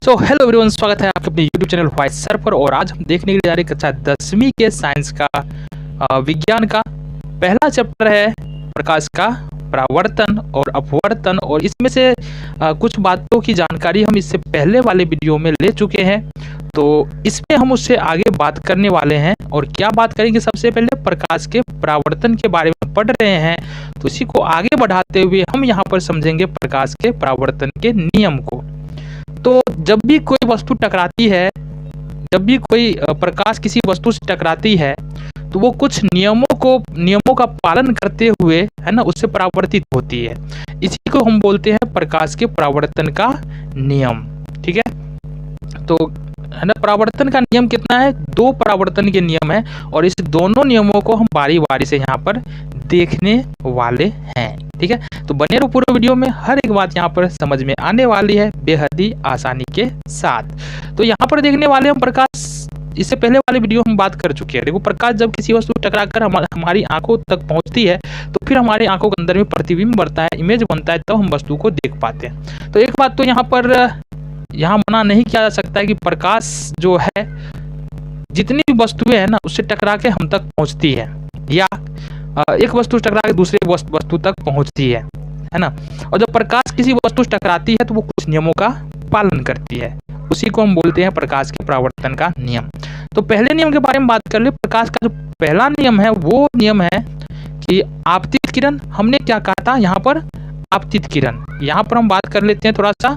So hello everyone, स्वागत है आपके अपने यूट्यूब चैनल व्हाइट सर पर। और आज हम देखने के लिए जा रहे हैं कक्षा 10वीं के साइंस का विज्ञान का पहला चैप्टर है प्रकाश का परावर्तन और अपवर्तन। और इसमें से कुछ बातों की जानकारी हम इससे पहले वाले वीडियो में ले चुके हैं, तो इसमें हम उससे आगे बात करने वाले हैं। और क्या बात करेंगे, सबसे पहले प्रकाश के परावर्तन के बारे में पढ़ रहे हैं, तो इसी को आगे बढ़ाते हुए हम यहाँ पर समझेंगे प्रकाश के परावर्तन के नियम को। तो जब भी कोई वस्तु टकराती है, जब भी कोई प्रकाश किसी वस्तु से टकराती है, तो वो कुछ नियमों का पालन करते हुए है ना उससे परावर्तित होती है। इसी को हम बोलते हैं प्रकाश के परावर्तन का नियम। ठीक है, तो है ना परावर्तन का नियम कितना है? 2 परावर्तन के नियम है और इस दोनों नियमों को हम बारी बारी से यहाँ पर देखने वाले हैं। ठीक है, तो बने रहो पूरे वीडियो में, हर एक बात यहाँ पर समझ में आने वाली है बेहद ही आसानी के साथ। तो यहाँ पर देखने वाले हम प्रकाश, इससे पहले वाले वीडियो हम बात कर चुके हैं। देखो, प्रकाश जब किसी वस्तु टकराकर हमारी आंखों तक पहुंचती है, तो फिर हमारे आंखों के अंदर में प्रतिबिंब बनता है, इमेज बनता है, तब हम वस्तु को देख पाते हैं। तो एक बात तो यहाँ पर मना नहीं किया जा सकता है कि प्रकाश जो है जितनी भी वस्तुएं हैं ना उससे टकरा के हम तक पहुंचती है, या एक वस्तु टकरा के दूसरे वस्तु तक पहुंचती है ना। और जब प्रकाश किसी वस्तु से टकराती है तो वो कुछ नियमों का पालन करती है, उसी को हम बोलते हैं प्रकाश के परावर्तन का नियम। तो पहले नियम के बारे में बात कर ले। प्रकाश का जो पहला नियम है वो नियम है कि आपतित किरण। हमने क्या कहा था यहाँ पर? आपतित किरण। यहाँ पर हम बात कर लेते हैं थोड़ा सा।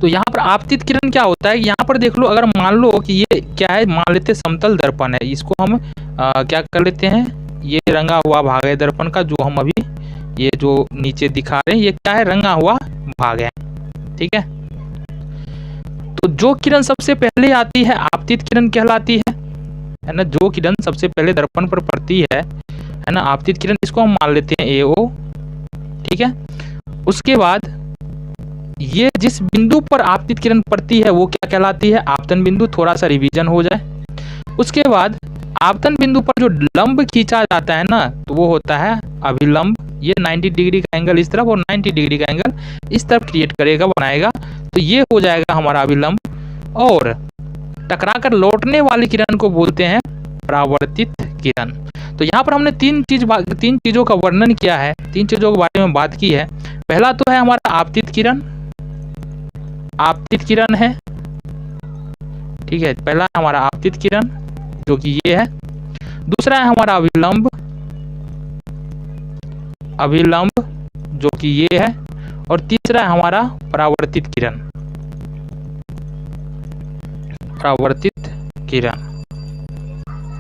तो यहाँ पर आपतित किरण क्या होता है, यहाँ पर देख लो। अगर मान लो कि ये क्या है, मान लेते समतल दर्पण है, इसको हम क्या कर लेते हैं, ये रंगा हुआ भाग है दर्पण का, जो हम अभी ये जो नीचे दिखा रहे हैं ये क्या है, रंगा हुआ भाग है। ठीक है, तो जो किरण सबसे पहले आती है आपतित किरण कहलाती है ना। जो किरण सबसे पहले दर्पण पर पड़ती है ना आपतित किरण, इसको हम मान लेते हैं AO। ठीक है, उसके बाद ये जिस बिंदु पर आपतित किरण पड़ती है वो क्या कहलाती है? आपतन बिंदु। थोड़ा सा रिवीजन हो जाए। उसके बाद आपतन बिंदु पर जो लंब खींचा जाता है ना, तो वो होता है अभिलंब। ये 90 डिग्री का एंगल इस तरफ और 90 डिग्री का एंगल इस तरफ क्रिएट करेगा, बनाएगा, तो ये हो जाएगा हमारा अभिलंब। और टकराकर लौटने वाली किरण को बोलते हैं परावर्तित किरण। तो यहाँ पर हमने तीन चीजों का वर्णन किया है, 3 चीजों के बारे में बात की है। पहला तो है हमारा आपतित किरण है। ठीक है, पहला है हमारा आपतित किरण जो कि ये है। दूसरा है हमारा अभिलंब जो कि ये है। और तीसरा है हमारा परावर्तित किरण।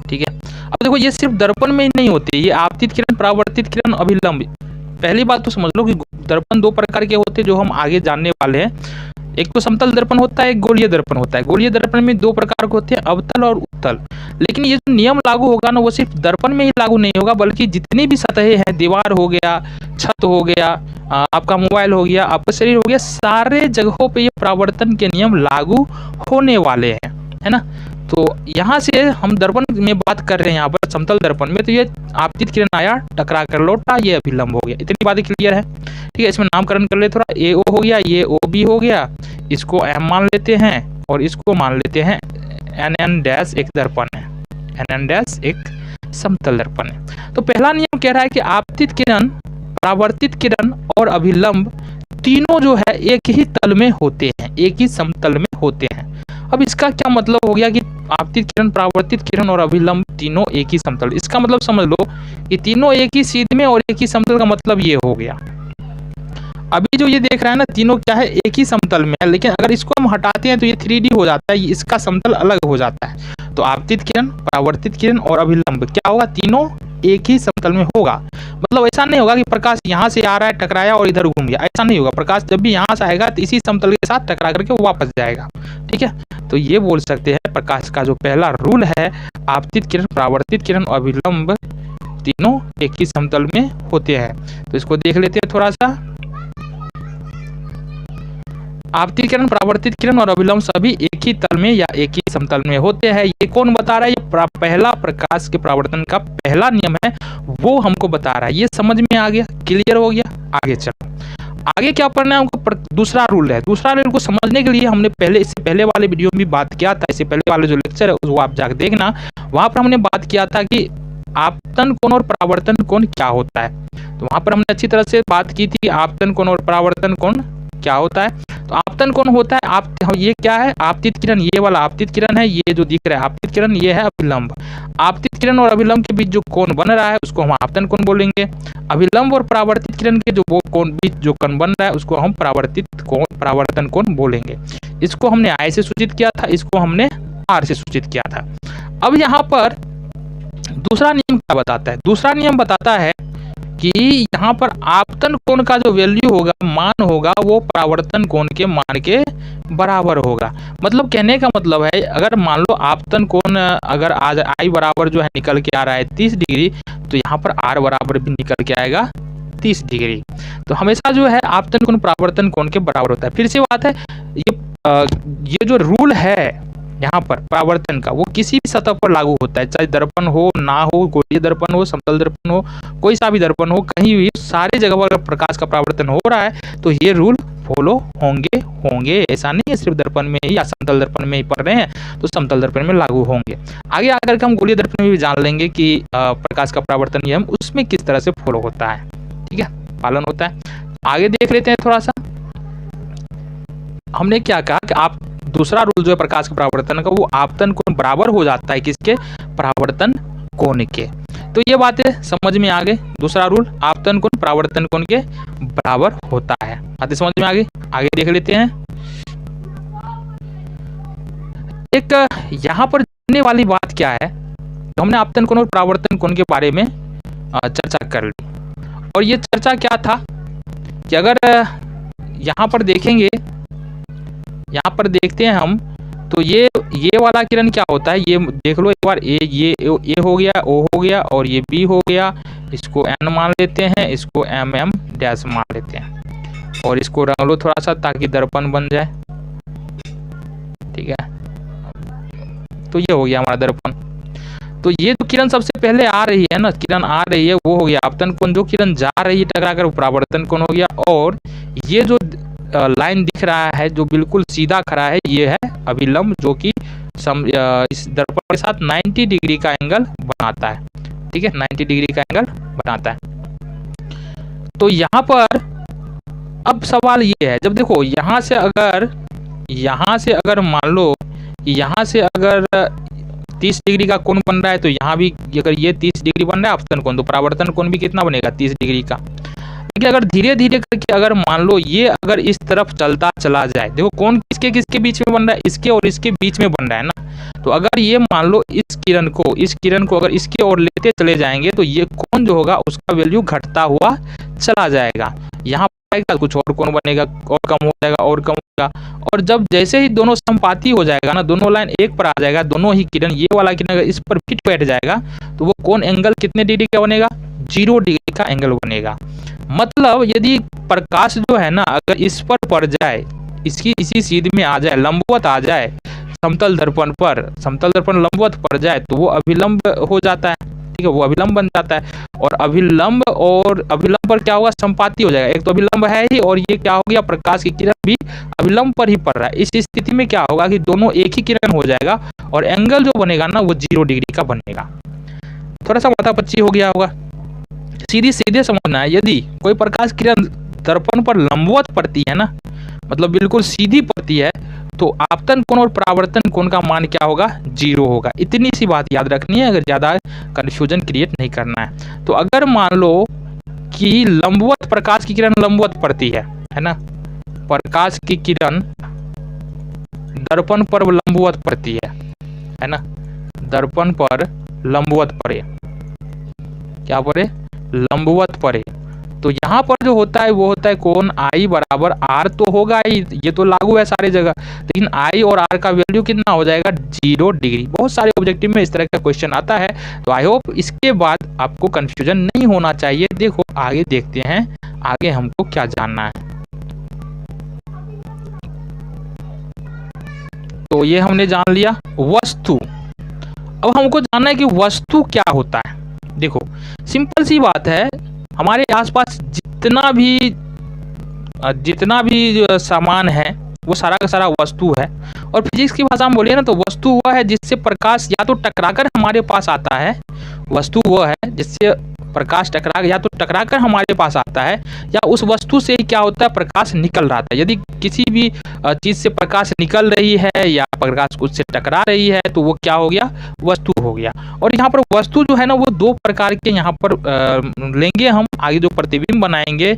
ठीक है, अब देखो ये सिर्फ दर्पण में ही नहीं होते, ये आपतित किरण, परावर्तित किरण, अभिलंब। पहली बात तो समझ लो कि दर्पण 2 प्रकार के होते हैं जो हम आगे जानने वाले हैं। एक तो समतल दर्पण होता है, एक गोलीय दर्पण होता है। गोलीय दर्पण में 2 प्रकार के होते हैं, अवतल और उत्तल। लेकिन ये जो नियम लागू होगा ना वो सिर्फ दर्पण में ही लागू नहीं होगा, बल्कि जितनी भी सतहें हैं, दीवार हो गया, छत हो गया, आपका मोबाइल हो गया, आपका शरीर हो गया, सारे जगहों पे ये परावर्तन के नियम लागू होने वाले हैं, है ना। तो यहाँ से हम दर्पण में बात कर रहे हैं, यहाँ पर समतल दर्पण में तो ये आपतित किरण आया, टकरा कर लौटा, ये अभिलंब हो गया। इतनी बातें क्लियर है। ठीक है, इसमें नामकरण कर ले थोड़ा। AO हो गया, ये OB हो गया, इसको M मान लेते हैं और इसको मान लेते हैं NN- एक दर्पण है, NN- एक समतल दर्पण है। तो पहला नियम कह रहा है कि आपतित किरण, परावर्तित किरण और अभिलंब तीनों जो है एक ही तल में होते हैं, एक ही समतल में होते हैं। अब इसका क्या मतलब हो गया कि आपतित किरण, परावर्तित किरण और अभिलंब तीनों एक ही समतल। इसका मतलब समझ लो कि तीनों एक ही सीध में और एक ही समतल का मतलब ये हो गया। अभी जो ये देख रहा है ना, तीनों क्या है, एक ही समतल में है, लेकिन अगर इसको हम हटाते हैं तो ये 3D हो जाता है, इसका समतल अलग हो जाता है। तो आपतित किरण, परावर्तित किरण और अभिलंब क्या होगा, तीनों एक ही समतल में होगा। मतलब ऐसा नहीं होगा कि प्रकाश यहाँ से आ रहा है, टकराया और इधर घूम गया, ऐसा नहीं होगा। प्रकाश जब भी यहाँ से आएगा तो इसी समतल के साथ टकरा करके वो वापस जाएगा। ठीक है, तो ये बोल सकते हैं प्रकाश का जो पहला रूल है, आपतित किरण, परावर्तित किरण और अभिलंब तीनों एक ही समतल में होते हैं। तो इसको देख लेते हैं थोड़ा सा। आपतित किरण, परावर्तित किरण और अभिलंब सभी एक ही तल में या एक ही समतल में होते हैं। ये कौन बता रहा है? ये पहला प्रकाश के परावर्तन का पहला नियम है, वो हमको बता रहा है। ये समझ में आ गया, क्लियर हो गया। आगे चलो, आगे क्या पढ़ना है हमको, दूसरा रूल है। दूसरा रूल को समझने के लिए हमने इससे पहले वाले वीडियो में भी बात किया था, इससे पहले वाले जो लेक्चर है वो आप जाकर देखना, वहां पर हमने बात किया था कि आपतन कोण और परावर्तन कोण क्या होता है। तो वहां पर हमने अच्छी तरह से बात की थी आपतन कोण और परावर्तन कोण क्या होता है। तो आपतन कोण होता है ये क्या है, आपतित किरण, ये वाला आपतित किरण है, ये जो दिख रहा है आपतित किरण, ये है अभिलंब। आपतित किरण और अभिलंब के बीच जो कोण बन रहा है उसको हम आपतन कोण बोलेंगे। अभिलंब और परावर्तित किरण के जो वो कोण बीच जो कोण बन रहा है उसको हम परावर्तन कोण बोलेंगे। इसको हमने आई से सूचित किया था, इसको हमने आर से सूचित किया था। अब यहाँ पर दूसरा नियम क्या बताता है, दूसरा नियम बताता है कि यहाँ पर आपतन कोण का जो वैल्यू होगा, मान होगा, वो परावर्तन कोण के मान के बराबर होगा। मतलब कहने का मतलब है, अगर मान लो आपतन कोण अगर आज आई बराबर जो है निकल के आ रहा है 30 डिग्री, तो यहाँ पर आर बराबर भी निकल के आएगा 30 डिग्री। तो हमेशा जो है आपतन कोण परावर्तन कोण के बराबर होता है। फिर से बात है, ये जो रूल है यहाँ पर परावर्तन का, वो किसी भी सतह पर लागू होता है, चाहे दर्पण हो ना हो, गोलीय दर्पण हो, समतल दर्पण हो, कोई सा भी दर्पण हो, कहीं भी सारे जगह पर अगर प्रकाश का परावर्तन हो रहा है तो ये रूल फॉलो होंगे। ऐसा नहीं है सिर्फ दर्पण में ही या समतल दर्पण में ही पढ़ रहे हैं तो समतल दर्पण में लागू होंगे। आगे आकर के हम गोलीय दर्पण में भी जान लेंगे कि प्रकाश का परावर्तन नियम उसमें किस तरह से फॉलो होता है, ठीक है, पालन होता है। आगे देख लेते हैं थोड़ा सा। हमने क्या कहा कि आप दूसरा रूल जो है प्रकाश के परावर्तन का, वो आपतन कोण बराबर हो जाता है किसके, परावर्तन कोण के। तो ये बातें समझ में आ गई। दूसरा रूल आपतन कोण परावर्तन कोण के बराबर होता है, बातें समझ में आ गई। आगे देख लेते हैं। एक यहाँ पर जानने वाली बात क्या है, तो हमने आपतन कोण और परावर्तन कोण के बारे में चर्चा कर ली। और ये चर्चा क्या था कि अगर यहाँ पर देखेंगे, यहाँ पर देखते हैं हम, तो ये वाला किरण क्या होता है, ये देख लो एक बार, ये हो गया, ओ हो गया, और ये बी हो गया। इसको एन मान लेते हैं, इसको एम डैश मान लेते हैं, और इसको रंग लो थोड़ा सा ताकि दर्पण बन जाए, ठीक है। तो ये हो गया हमारा दर्पण। तो ये जो किरण सबसे पहले आ रही है ना, किरण आ रही है, वो हो गया आपतन कोण। जो किरण जा रही है टकरा कर, वो परावर्तन कोण हो गया। और ये जो लाइन दिख रहा है जो बिल्कुल सीधा खड़ा है, ये है अभिलंब, जो कि इस दर्पण के साथ 90 डिग्री का एंगल बनाता है, ठीक है, 90 डिग्री का एंगल बनाता है। तो यहाँ पर अब सवाल ये है, जब देखो यहाँ से अगर मान लो कि यहाँ से अगर 30 डिग्री का कोण बन रहा है, तो यहाँ भी अगर ये 30 डिग्री बन रहा है आपतन कोण, तो परावर्तन कोण भी कितना बनेगा, 30 डिग्री का। लेकिन अगर धीरे धीरे करके अगर मान लो ये अगर इस तरफ चलता चला जाए, देखो कोण किसके किसके बीच में बन रहा है, इसके और इसके बीच में बन रहा है ना। तो अगर ये मान लो इस किरण को अगर इसके ओर लेते चले जाएंगे, तो ये कोण जो होगा उसका वैल्यू घटता हुआ चला जाएगा। यहाँ पर कुछ और कोण बनेगा, और कम हो जाएगा, और कम होगा। और जब जैसे ही दोनों संपाती हो जाएगा ना, दोनों लाइन एक पर आ जाएगा, दोनों ही किरण, ये वाला किरण अगर इस पर फिट बैठ जाएगा, तो वो कोण एंगल कितने डिग्री का बनेगा, 0 डिग्री का एंगल बनेगा। मतलब यदि प्रकाश जो है ना अगर इस पर पड़ जाए, इसकी इसी सीध में आ जाए, लंबवत आ जाए, समतल दर्पण लंबवत पड़ जाए, तो वो अभिलंब हो जाता है, ठीक है, वो अभिलंब बन जाता है। और अभिलंब पर क्या होगा, संपाती हो जाएगा। एक तो अभिलंब है ही, और ये क्या हो गया, प्रकाश की किरण भी अभिलंब पर ही पड़ रहा है। इस स्थिति में क्या होगा कि दोनों एक ही किरण हो जाएगा, और एंगल जो बनेगा ना वो 0 डिग्री का बनेगा। थोड़ा सा माथापच्ची हो गया होगा, सीधे समझना है। यदि कोई प्रकाश किरण दर्पण पर लंबवत पड़ती है ना, मतलब बिल्कुल सीधी पड़ती है, तो आपतन कोण और परावर्तन कोण का मान क्या होगा, 0 होगा। इतनी सी बात याद रखनी है, अगर ज्यादा कंफ्यूजन क्रिएट नहीं करना है। तो अगर मान लो कि लंबवत प्रकाश की किरण लंबवत पड़ती है ना, प्रकाश की किरण दर्पण पर लंबवत पड़ती है ना, दर्पण पर लंबवत पड़े, क्या पड़े, लंबवत पड़े, तो यहाँ पर जो होता है वो होता है कोण आई बराबर आर तो होगा ही, ये तो लागू है सारी जगह। लेकिन आई और आर का वैल्यू कितना हो जाएगा, 0 डिग्री। बहुत सारे ऑब्जेक्टिव में इस तरह का क्वेश्चन आता है। तो आई होप इसके बाद आपको कंफ्यूजन नहीं होना चाहिए। देखो आगे देखते हैं, आगे हमको क्या जानना है। तो ये हमने जान लिया वस्तु। अब हमको जानना है कि वस्तु क्या होता है। देखो सिंपल सी बात है, हमारे आसपास जितना भी जितना भी जो सामान है वो सारा का सारा वस्तु है। और फिजिक्स की भाषा में बोलिए ना तो वस्तु वह है जिससे प्रकाश या तो टकराकर हमारे पास आता है, वस्तु वो है जिससे प्रकाश या तो टकराकर हमारे पास आता है, या उस वस्तु से ही क्या होता है, प्रकाश निकल रहा था। यदि किसी भी चीज से प्रकाश निकल रही है या प्रकाश उससे टकरा रही है तो वो क्या हो गया, वस्तु हो गया। और यहाँ पर वस्तु जो है ना वो दो प्रकार के यहाँ पर लेंगे हम। आगे जो प्रतिबिंब बनाएंगे,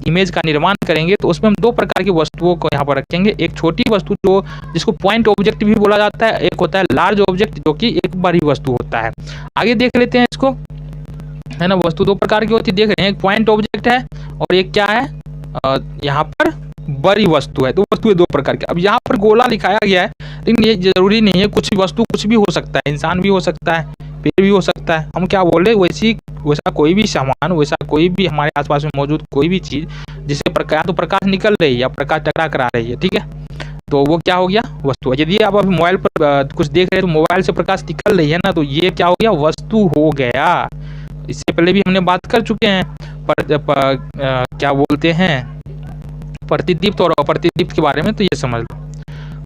इमेज का निर्माण करेंगे तो उसमें हम दो प्रकार की वस्तुओं को यहाँ पर रखेंगे। एक छोटी वस्तु जो जिसको पॉइंट ऑब्जेक्ट भी बोला जाता है, एक होता है लार्ज ऑब्जेक्ट जो कि एक बड़ी वस्तु होता है। आगे देख लेते हैं इसको, है ना। वस्तु दो प्रकार की होती है, देख रहे हैं, एक पॉइंट ऑब्जेक्ट है और एक क्या है, यहाँ पर बड़ी वस्तु है। तो वस्तु है दो प्रकार की। अब यहाँ पर गोला लिखाया गया है, लेकिन ये जरूरी नहीं है, कुछ वस्तु कुछ भी हो सकता है, इंसान भी हो सकता है, पेड़ भी हो सकता है। हम क्या बोल रहे हैं, वैसा कोई भी सामान, वैसा कोई भी हमारे आसपास में मौजूद कोई भी चीज जिससे तो प्रकाश निकल रही है या प्रकाश टकरा कर आ रही है, ठीक है, तो वो क्या हो गया, वस्तु है। यदि आप अभी मोबाइल पर कुछ देख रहे हैं तो मोबाइल से प्रकाश निकल रही है ना, तो ये क्या हो गया, वस्तु हो गया। इससे पहले भी हमने बात कर चुके हैं क्या बोलते हैं, प्रतिदीप्त और अप्रतिदीप्त के बारे में, तो ये समझ लो।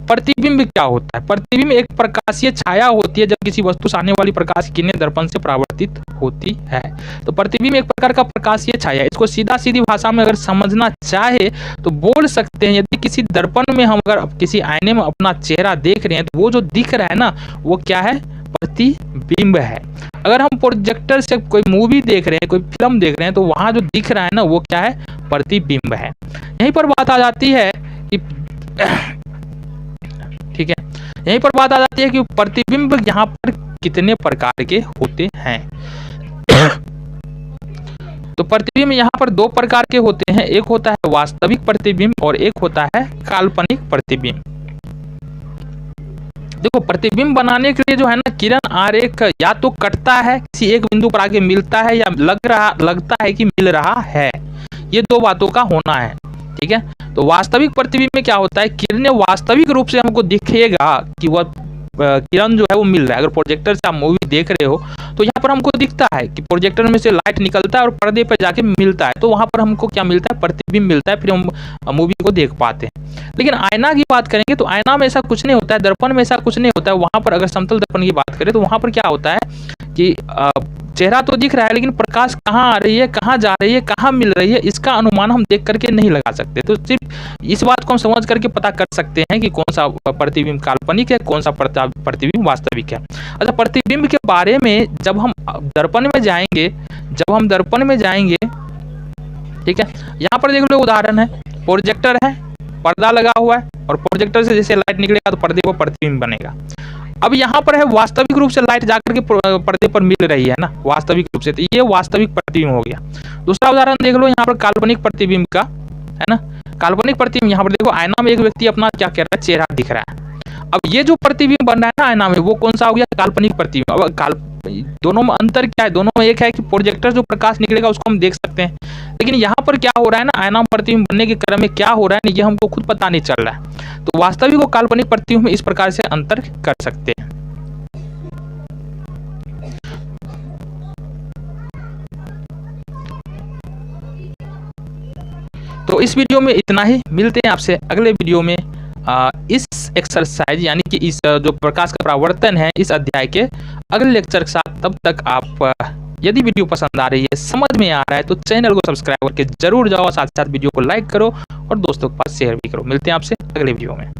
प्रतिबिंब क्या होता है, प्रतिबिंब एक प्रकाशीय छाया होती है जब किसी वस्तु से आने वाली प्रकाश की किरणें दर्पण से परावर्तित होती है। तो प्रतिबिंब एक प्रकार का प्रकाशीय छाया है। इसको सीधा सीधी भाषा में अगर समझना चाहे तो बोल सकते हैं, यदि किसी दर्पण में हम अगर किसी आईने में अपना चेहरा देख रहे हैं तो वो जो दिख रहा है ना, वो क्या है, प्रतिबिंब है। अगर हम प्रोजेक्टर से कोई मूवी देख रहे हैं, कोई फिल्म देख रहे हैं, तो वहां जो दिख रहा है ना, वो क्या है, प्रतिबिंब है। यहीं पर बात आ जाती है कि ठीक है, यहीं पर बात आ जाती है कि प्रतिबिंब यहाँ पर कितने प्रकार के होते हैं। तो प्रतिबिंब यहाँ पर दो प्रकार के होते हैं, एक होता है वास्तविक प्रतिबिंब और एक होता है काल्पनिक प्रतिबिंब। देखो, प्रतिबिंब बनाने के लिए जो है ना, किरण आरेख या तो कटता है, किसी एक बिंदु पर आके मिलता है, या लगता है कि मिल रहा है। ये दो बातों का होना है, ठीक है। तो वास्तविक प्रतिबिंब में क्या होता है, किरणें वास्तविक रूप से हमको दिखेगा कि वह किरण जो है वो मिल रहा है। अगर प्रोजेक्टर से आप मूवी देख रहे हो तो यहाँ पर हमको दिखता है कि प्रोजेक्टर में से लाइट निकलता है और पर्दे पर जाके मिलता है, तो वहां पर हमको क्या मिलता है, प्रतिबिंब मिलता है, फिर हम मूवी को देख पाते हैं। लेकिन आईना की बात करेंगे तो आईना में ऐसा कुछ नहीं होता है, दर्पण में ऐसा कुछ नहीं होता है। वहां पर अगर समतल दर्पण की बात करें तो वहां पर क्या होता है कि चेहरा तो दिख रहा है, लेकिन प्रकाश कहाँ आ रही है, कहाँ जा रही है, कहाँ मिल रही है, इसका अनुमान हम देख करके नहीं लगा सकते। तो सिर्फ इस बात को हम समझ करके पता कर सकते हैं कि कौन सा प्रतिबिंब काल्पनिक है, कौन सा प्रतिबिंब वास्तविक है। अच्छा, प्रतिबिंब के बारे में जब हम दर्पण में जाएंगे, ठीक है, यहाँ पर देख लो उदाहरण है, प्रोजेक्टर है, पर्दा लगा हुआ है और प्रोजेक्टर से जैसे लाइट निकलेगा तो पर्दे पर प्रतिबिंब बनेगा। अब यहाँ पर है वास्तविक रूप से लाइट जाकर के पर्दे पर मिल रही है ना, वास्तविक रूप से, तो ये वास्तविक प्रतिबिंब हो गया। दूसरा उदाहरण देख लो यहाँ पर काल्पनिक प्रतिबिंब का, है ना। काल्पनिक प्रतिबिंब, यहाँ पर देखो आईना में एक व्यक्ति अपना क्या कह रहा है, चेहरा दिख रहा है। अब ये जो प्रतिबिंब बन रहा है ना आईना में, वो कौन सा हो गया, काल्पनिक प्रतिबिंब। अब दोनों में अंतर क्या है, दोनों में एक है कि प्रोजेक्टर जो प्रकाश निकलेगा उसको हम देख सकते हैं, लेकिन यहाँ पर क्या हो रहा है ना, आईना में प्रतिबिंब बनने के क्रम में क्या हो रहा है, ये हमको खुद पता नहीं चल रहा है। तो वास्तविक और काल्पनिक प्रतिबिंब में इस प्रकार से अंतर कर सकते हैं। तो इस वीडियो में इतना ही, मिलते हैं आपसे अगले वीडियो में इस एक्सरसाइज यानी कि इस जो प्रकाश का परावर्तन है इस अध्याय के अगले लेक्चर के साथ। तब तक आप यदि वीडियो पसंद आ रही है, समझ में आ रहा है, तो चैनल को सब्सक्राइब करके जरूर जाओ, साथ साथ वीडियो को लाइक करो और दोस्तों के पास शेयर भी करो। मिलते हैं आपसे अगले वीडियो में।